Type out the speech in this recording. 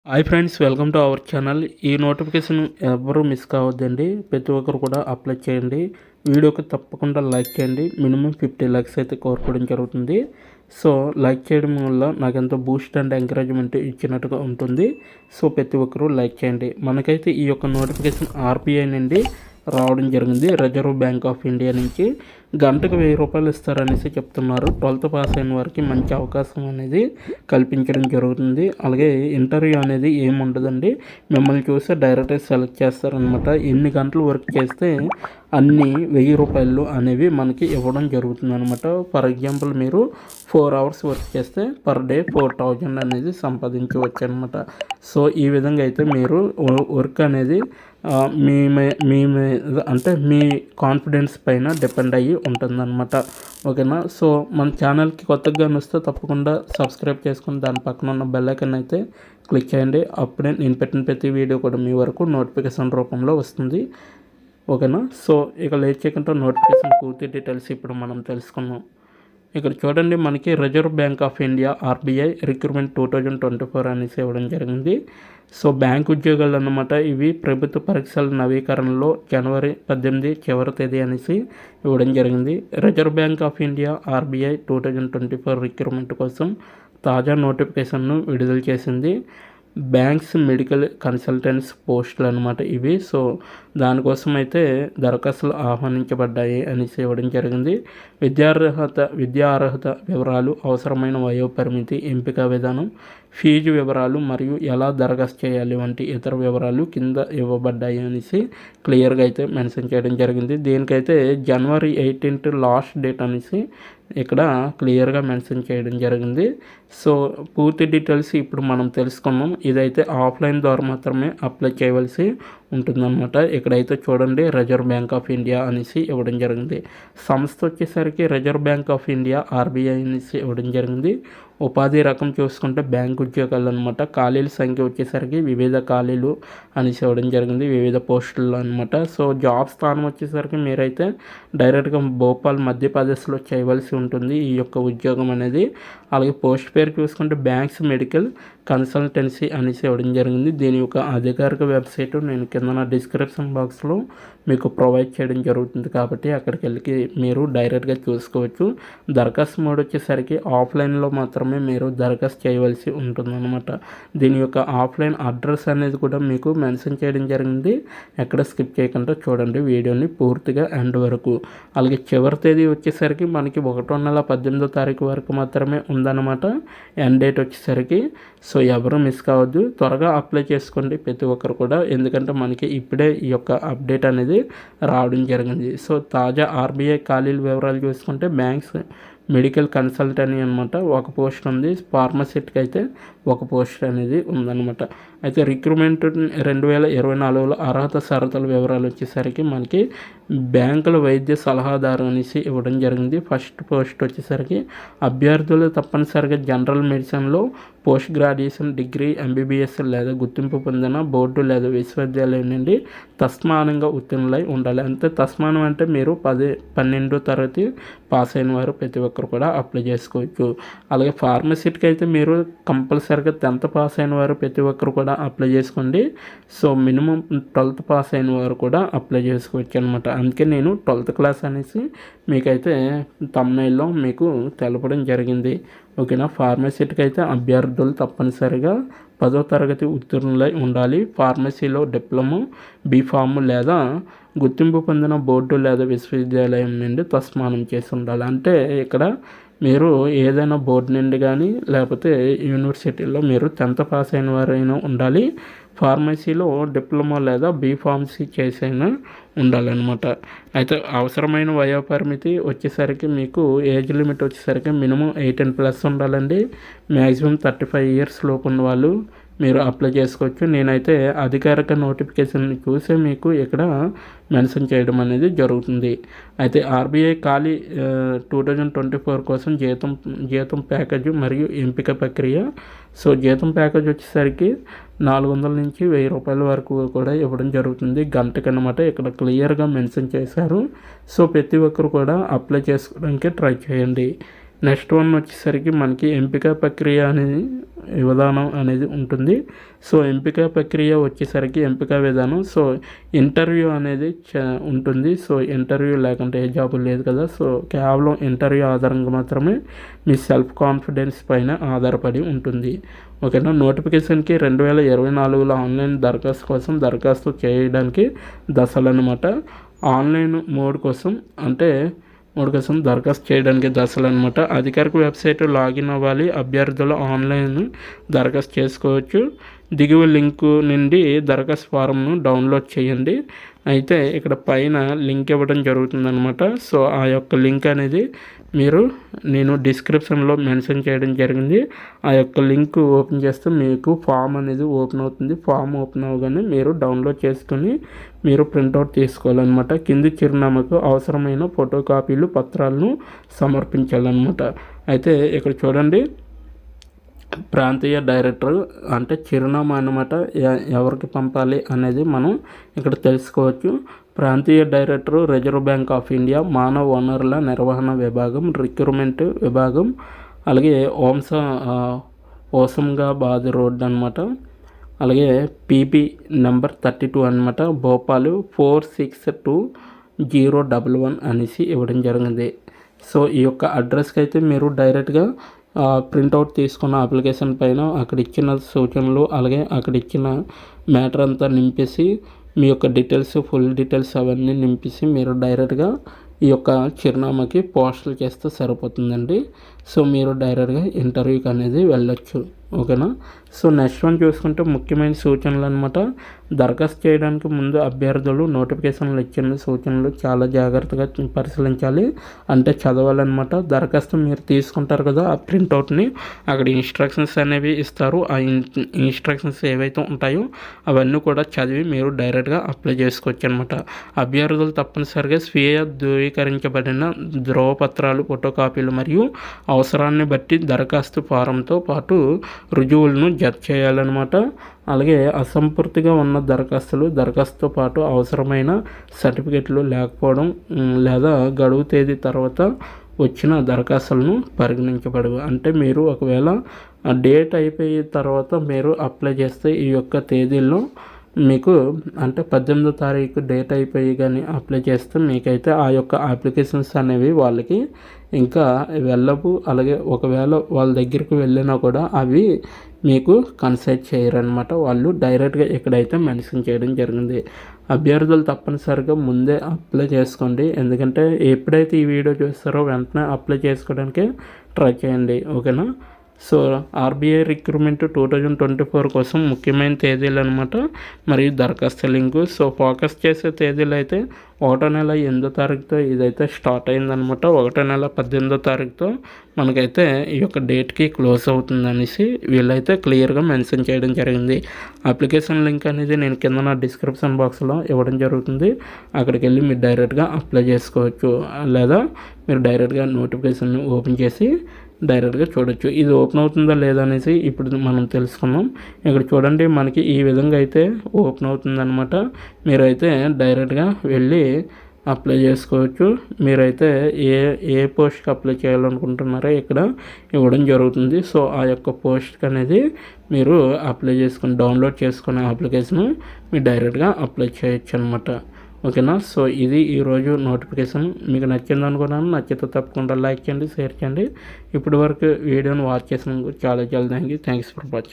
Hi friends, welcome to our channel. ఈ notification ఎవరు miss కావద్దండి. ప్రతి ఒక్కరు కూడా అప్లై చేయండి. వీడియోకి తప్పకుండా లైక్ చేయండి. మినిమం 50 లైక్స్ అయితే కోరుకోవడం జరుగుతుంది. సో లైక్ చేయడం వల్ల నాకు ఎంతో బూస్ట్ అండ్ ఎంకరేజ్మెంట్ ఇచ్చినట్టుగా ఉంటుంది. సో ప్రతి ఒక్కరూ లైక్ చేయండి. మనకైతే ఈ యొక్క నోటిఫికేషన్ ఆర్బీఐ నుండి రావడం జరిగింది. రిజర్వ్ బ్యాంక్ ఆఫ్ ఇండియా నుంచి గంటకు 1000 రూపాయలు ఇస్తారనేసి చెప్తున్నారు. 12th పాస్ అయిన వారికి మంచి అవకాశం అనేది కల్పించడం జరుగుతుంది. అలాగే ఇంటర్వ్యూ అనేది ఏముండదండి, మిమ్మల్ని చూసి డైరెక్ట్గా సెలెక్ట్ చేస్తారనమాట. ఎన్ని గంటలు వర్క్ చేస్తే అన్ని 1000 రూపాయలు అనేవి మనకి ఇవ్వడం జరుగుతుంది అనమాట. ఫర్ ఎగ్జాంపుల్ మీరు 4 అవర్స్ వర్క్ చేస్తే పర్ డే 4000 అనేది సంపాదించవచ్చు అనమాట. సో ఈ విధంగా అయితే మీరు వర్క్ అనేది అంటే మీ కాన్ఫిడెన్స్ పైన డిపెండ్ అయ్యి ఉంటుందన్నమాట. ఓకేనా. సో మన ఛానల్కి కొత్తగా వస్తే తప్పకుండా సబ్స్క్రైబ్ చేసుకుని దాని పక్కన ఉన్న బెల్ ఐకాన్ అయితే క్లిక్ చేయండి. అప్పుడే నేను పెట్టిన ప్రతి వీడియో కూడా మీ వరకు నోటిఫికేషన్ రూపంలో వస్తుంది. ఓకేనా. సో ఇక లేట్ చేయకుండా నోటిఫికేషన్ పూర్తి డీటెయిల్స్ ఇప్పుడు మనం తెలుసుకుందాం. ఇక్కడ చూడండి, మనకి reserve bank of India RBI recruitment 2024 అనేసి ఇవ్వడం జరిగింది. సో బ్యాంక్ ఉద్యోగాలు అన్నమాట. ఇవి ప్రభుత్వ పరీక్షల నవీకరణలో జనవరి 18 చివరి తేదీ అనేసి ఇవ్వడం జరిగింది. Reserve bank of India RBI 2024 recruitment కోసం తాజా నోటిఫికేషన్ను విడుదల చేసింది. బ్యాంక్స్ మెడికల్ కన్సల్టెంట్స్ పోస్టులు అనమాట ఇవి. సో దానికోసం అయితే దరఖాస్తులు ఆహ్వానించబడ్డాయి అనేసి ఇవ్వడం జరిగింది. విద్యా అర్హత వివరాలు, అవసరమైన వయోపరిమితి, ఎంపిక విధానం, ఫీజు వివరాలు మరియు ఎలా దరఖాస్తు చేయాలి వంటి ఇతర వివరాలు కింద ఇవ్వబడ్డాయి అనేసి క్లియర్గా అయితే మెన్షన్ చేయడం జరిగింది. దీనికైతే జనవరి 18 లాస్ట్ డేట్ అనేసి ఇక్కడ క్లియర్గా మెన్షన్ చేయడం జరిగింది. సో పూర్తి డీటెయిల్స్ ఇప్పుడు మనం తెలుసుకున్నాం. ఇదైతే ఆఫ్లైన్ ద్వారా మాత్రమే అప్లై చేయవలసి ఉంటుందన్నమాట. ఇక్కడైతే చూడండి, రిజర్వ్ బ్యాంక్ ఆఫ్ ఇండియా అనేసి ఇవ్వడం జరిగింది. సంస్థ వచ్చేసరికి reserve bank of India RBI అనేసి ఇవ్వడం జరిగింది. ఉపాధి రకం చూసుకుంటే బ్యాంక్ ఉద్యోగాలు అనమాట. ఖాళీల సంఖ్య వచ్చేసరికి వివిధ ఖాళీలు అనేసి ఇవ్వడం జరిగింది, వివిధ పోస్టుల్లో అనమాట. సో జాబ్ స్థానం వచ్చేసరికి మీరైతే డైరెక్ట్గా భోపాల్ మధ్యప్రదేశ్లో చేయవలసి ఉంటుంది ఈ యొక్క ఉద్యోగం అనేది. అలాగే పోస్ట్ పేరు చూసుకుంటే బ్యాంక్స్ మెడికల్ కన్సల్టెన్సీ అనేసి ఇవ్వడం జరిగింది. దీని యొక్క అధికారిక వెబ్సైట్ నేను కింద డిస్క్రిప్షన్ బాక్స్లో మీకు ప్రొవైడ్ చేయడం జరుగుతుంది, కాబట్టి అక్కడికి వెళ్ళి మీరు డైరెక్ట్గా చూసుకోవచ్చు. దరఖాస్తు మోడ్ వచ్చేసరికి ఆఫ్లైన్లో మాత్రమే మీరు దరఖాస్తు చేయవలసి ఉంటుందన్నమాట. దీని యొక్క ఆఫ్లైన్ అడ్రస్ అనేది కూడా మీకు మెన్షన్ చేయడం జరిగింది. ఎక్కడ స్కిప్ చేయకుండా చూడండి వీడియోని పూర్తిగా ఎండ్ వరకు. అలాగే చివరి తేదీ వచ్చేసరికి మనకి 1వ నెల 18వ తారీఖు వరకు మాత్రమే ఉందన్నమాట ఎండ్ డేట్ వచ్చేసరికి. సో ఎవరు మిస్ కావద్దు, త్వరగా అప్లై చేసుకోండి ప్రతి ఒక్కరు కూడా, ఎందుకంటే మనకి ఇప్పుడే ఈ యొక్క అప్డేట్ అనేది రావడం జరిగింది. సో తాజా ఆర్బీఐ ఖాళీల వివరాలు చూసుకుంటే బ్యాంక్స్ మెడికల్ కన్సల్టెంట్ అనమాట ఒక పోస్ట్ ఉంది. ఫార్మసిస్ట్కి అయితే ఒక పోస్ట్ అనేది ఉందన్నమాట. అయితే రిక్రూట్మెంట్ 2024లో అర్హత షరతుల వివరాలు వచ్చేసరికి మనకి బ్యాంకుల వైద్య సలహాదారు అనేసి ఇవ్వడం జరిగింది. ఫస్ట్ పోస్ట్ వచ్చేసరికి అభ్యర్థులు తప్పనిసరిగా జనరల్ మెడిసిన్లో పోస్ట్ గ్రాడ్యుయేషన్ డిగ్రీ, ఎంబీబీఎస్ లేదా గుర్తింపు పొందిన బోర్డు లేదా విశ్వవిద్యాలయం నుండి తస్మానంగా ఉత్తీర్ణులై ఉండాలి. అంతే తస్మానం అంటే మీరు 12వ తరగతి పాస్ అయిన వారు ప్రతి ఒక్కరు కూడా అప్లై చేసుకోవచ్చు. అలాగే ఫార్మసిస్ట్కి అయితే మీరు కంపల్సరీగా 10th పాస్ అయిన వారు ప్రతి ఒక్కరు కూడా అప్లై చేసుకోండి. సో మినిమం 12th పాస్ అయిన వారు కూడా అప్లై చేసుకోవచ్చు అనమాట. అందుకే నేను 12th క్లాస్ అనేసి మీకైతే తమ్నైల్లో మీకు తెలపడం జరిగింది. ఓకేనా. ఫార్మసిస్ట్కి అయితే అభ్యర్థులు తప్పనిసరిగా 10వ తరగతి ఉత్తీర్ణులై ఉండాలి. ఫార్మసీలో డిప్లొమా, బీఫామ్ లేదా గుర్తింపు పొందిన బోర్డు లేదా విశ్వవిద్యాలయం నుండి తస్మానం చేసి ఉండాలి. అంటే ఇక్కడ మీరు ఏదైనా బోర్డు నుండి కానీ లేకపోతే యూనివర్సిటీలో మీరు 10th పాస్ అయిన వారైనా ఉండాలి. ఫార్మసీలో డిప్లొమా లేదా బీఫార్మసీ చేసైనా ఉండాలన్నమాట. అయితే అవసరమైన వయోపరిమితి వచ్చేసరికి మీకు ఏజ్ లిమిట్ వచ్చేసరికి మినిమం 18+ ఉండాలండి. మ్యాక్సిమం 35 ఇయర్స్ లోపు ఉన్న వాళ్ళు మీరు అప్లై చేసుకోవచ్చు. నేనైతే అధికారిక నోటిఫికేషన్ చూసే మీకు ఇక్కడ మెన్షన్ చేయడం అనేది జరుగుతుంది. అయితే ఆర్బీఐ ఖాళీ 2024 కోసం జీతం ప్యాకేజ్ మరియు ఎంపిక ప్రక్రియ. సో జీతం ప్యాకేజ్ వచ్చేసరికి 400 నుంచి 1000 రూపాయల వరకు కూడా ఇవ్వడం జరుగుతుంది గంటకన్నమాట. ఇక్కడ క్లియర్గా మెన్షన్ చేశారు. సో ప్రతి ఒక్కరు కూడా అప్లై చేసుకోవడానికి ట్రై చేయండి. నెక్స్ట్ వన్ వచ్చేసరికి మనకి ఎంపిక ప్రక్రియ అనేది విధానం అనేది ఉంటుంది. సో ఎంపిక ప్రక్రియ వచ్చేసరికి ఎంపిక విధానం, సో ఇంటర్వ్యూ అనేది ఉంటుంది. సో ఇంటర్వ్యూ లేకుంటే ఏ జాబ్ లేదు కదా. సో కేవలం ఇంటర్వ్యూ ఆధారంగా మాత్రమే మీ సెల్ఫ్ కాన్ఫిడెన్స్ పైన ఆధారపడి ఉంటుంది. ఓకేనా. నోటిఫికేషన్కి 2024లో ఆన్లైన్ దరఖాస్తు కోసం దరఖాస్తు చేయడానికి దశలు అనమాట. ఆన్లైన్ మోడ్ కోసం దరఖాస్తు చేయడానికి దశలు అనమాట. అధికారిక వెబ్సైట్ లాగిన్ అవ్వాలి. అభ్యర్థులు ఆన్లైన్ దరఖాస్తు చేసుకోవచ్చు. దిగువ లింకు నుండి దరఖాస్తు ఫారంను డౌన్లోడ్ చేయండి. అయితే ఇక్కడ పైన లింక్ ఇవ్వడం జరుగుతుందనమాట. సో ఆ యొక్క లింక్ అనేది నేను డిస్క్రిప్షన్లో మెన్షన్ చేయడం జరిగింది. ఆ యొక్క లింక్ ఓపెన్ చేస్తే మీకు ఫామ్ అనేది ఓపెన్ అవుతుంది. ఫామ్ ఓపెన్ అవ్వగానే మీరు డౌన్లోడ్ చేసుకొని మీరు ప్రింట్అవుట్ తీసుకోవాలన్నమాట. కింది చిరునామాకు అవసరమైన ఫోటో కాపీలు పత్రాలను సమర్పించాలన్నమాట. అయితే ఇక్కడ చూడండి, ప్రాంతీయ డైరెక్టర్ అంటే చిరునామా అన్నమాట. ఎవరికి పంపాలి అనేది మనం ఇక్కడ తెలుసుకోవచ్చు. ప్రాంతీయ director reserve bank of India, మానవ వనరుల నిర్వహణ విభాగం, రిక్రూట్మెంట్ విభాగం, అలాగే హోషంగాబాద్ రోడ్ అనమాట. అలాగే పీపీ నెంబర్ 32 అనమాట. భోపాల్ 462011 అనేసి ఇవ్వడం జరిగింది. సో ఈ యొక్క అడ్రస్కి అయితే మీరు డైరెక్ట్గా ప్రింట్అవుట్ తీసుకున్న అప్లికేషన్ పైన అక్కడ ఇచ్చిన సూచనలు అలాగే అక్కడ ఇచ్చిన మ్యాటర్ అంతా నింపేసి మీ యొక్క డీటెయిల్స్ ఫుల్ డీటెయిల్స్ అవన్నీ నింపేసి మీరు డైరెక్ట్గా ఈ యొక్క చిరునామాకి పోస్టల్ చేస్తే సరిపోతుందండి. సో మీరు డైరెక్ట్గా ఇంటర్వ్యూకి అనేది వెళ్ళొచ్చు. ఓకేనా. సో నెక్స్ట్ వన్ చూసుకుంటే ముఖ్యమైన సూచనలు అనమాట. దరఖాస్తు చేయడానికి ముందు అభ్యర్థులు నోటిఫికేషన్లు ఇచ్చిన సూచనలు చాలా జాగ్రత్తగా పరిశీలించాలి, అంటే చదవాలన్నమాట. దరఖాస్తు మీరు తీసుకుంటారు కదా, ఆ ప్రింట్అవుట్ని అక్కడ ఇన్స్ట్రక్షన్స్ అనేవి ఇస్తారు. ఆ ఇన్స్ట్రక్షన్స్ ఏవైతే ఉంటాయో అవన్నీ కూడా చదివి మీరు డైరెక్ట్గా అప్లై చేసుకోవచ్చు అనమాట. అభ్యర్థులు తప్పనిసరిగా స్వీయ ధృవీకరించబడిన ధ్రువపత్రాలు, ఫోటో కాపీలు మరియు అవసరాన్ని బట్టి దరఖాస్తు ఫారంతో పాటు రుజువులను జత చేయాలన్నమాట. అలాగే అసంపూర్తిగా ఉన్న దరఖాస్తుతో పాటు అవసరమైన సర్టిఫికెట్లు లేకపోవడం లేదా గడువు తేదీ తర్వాత వచ్చిన దరఖాస్తులను పరిగణించబడవు. అంటే మీరు ఒకవేళ డేట్ అయిపోయిన తర్వాత మీరు అప్లై చేస్తే ఈ యొక్క తేదీల్లో మీకు అంటే 18వ తారీఖు డేట్ అయిపోయి కానీ అప్లై చేస్తే మీకైతే ఆ యొక్క అప్లికేషన్స్ అనేవి వాళ్ళకి ఇంకా వెళ్ళవు. అలాగే ఒకవేళ వాళ్ళ దగ్గరికి వెళ్ళినా కూడా అవి మీకు కన్సిడర్ చేయరనమాట. వాళ్ళు డైరెక్ట్గా ఇక్కడైతే మెన్షన్ చేయడం జరిగింది. అభ్యర్థులు తప్పనిసరిగా ముందే అప్లై చేసుకోండి. ఎందుకంటే ఎప్పుడైతే ఈ వీడియో చూస్తారో వెంటనే అప్లై చేసుకోవడానికి ట్రై చేయండి. ఓకేనా. సో ఆర్బీఐ రిక్రూట్మెంట్ 2024 కోసం ముఖ్యమైన తేదీలు అనమాట, మరియు దరఖాస్తు లింకు. సో ఫోకస్ చేసే తేదీలు అయితే 1వ నెల 8వ తారీఖుతో ఇదైతే స్టార్ట్ అయిందనమాట. 1వ నెల 18వ తారీఖుతో మనకైతే ఈ యొక్క డేట్కి క్లోజ్ అవుతుంది అనేసి వీళ్ళైతే క్లియర్గా మెన్షన్ చేయడం జరిగింది. అప్లికేషన్ లింక్ అనేది నేను కింద నా డిస్క్రిప్షన్ బాక్స్లో ఇవ్వడం జరుగుతుంది. అక్కడికి వెళ్ళి మీరు డైరెక్ట్గా అప్లై చేసుకోవచ్చు, లేదా మీరు డైరెక్ట్గా నోటిఫికేషన్ ఓపెన్ చేసి డైరెక్ట్గా చూడొచ్చు. ఇది ఓపెన్ అవుతుందా లేదా అనేసి ఇప్పుడు మనం తెలుసుకుందాం. ఇక్కడ చూడండి, మనకి ఈ విధంగా అయితే ఓపెన్ అవుతుందన్నమాట. మీరైతే డైరెక్ట్గా వెళ్ళి అప్లై చేసుకోవచ్చు. మీరైతే ఏ పోస్ట్కి అప్లై చేయాలనుకుంటున్నారో ఇక్కడ ఇవ్వడం జరుగుతుంది. సో ఆ యొక్క పోస్ట్కి అనేది మీరు అప్లై చేసుకుని డౌన్లోడ్ చేసుకునే అప్లికేషన్ మీరు డైరెక్ట్గా అప్లై చేయొచ్చు అనమాట. ఓకేనా. సో ఇది ఈరోజు నోటిఫికేషన్. మీకు నచ్చింది అనుకున్నాను. నచ్చితే తప్పకుండా లైక్ చేయండి, షేర్ చేయండి. ఇప్పటి వరకు వీడియోని వాచ్ చేసినందుకు చాలా థ్యాంక్స్ ఫర్ వాచింగ్.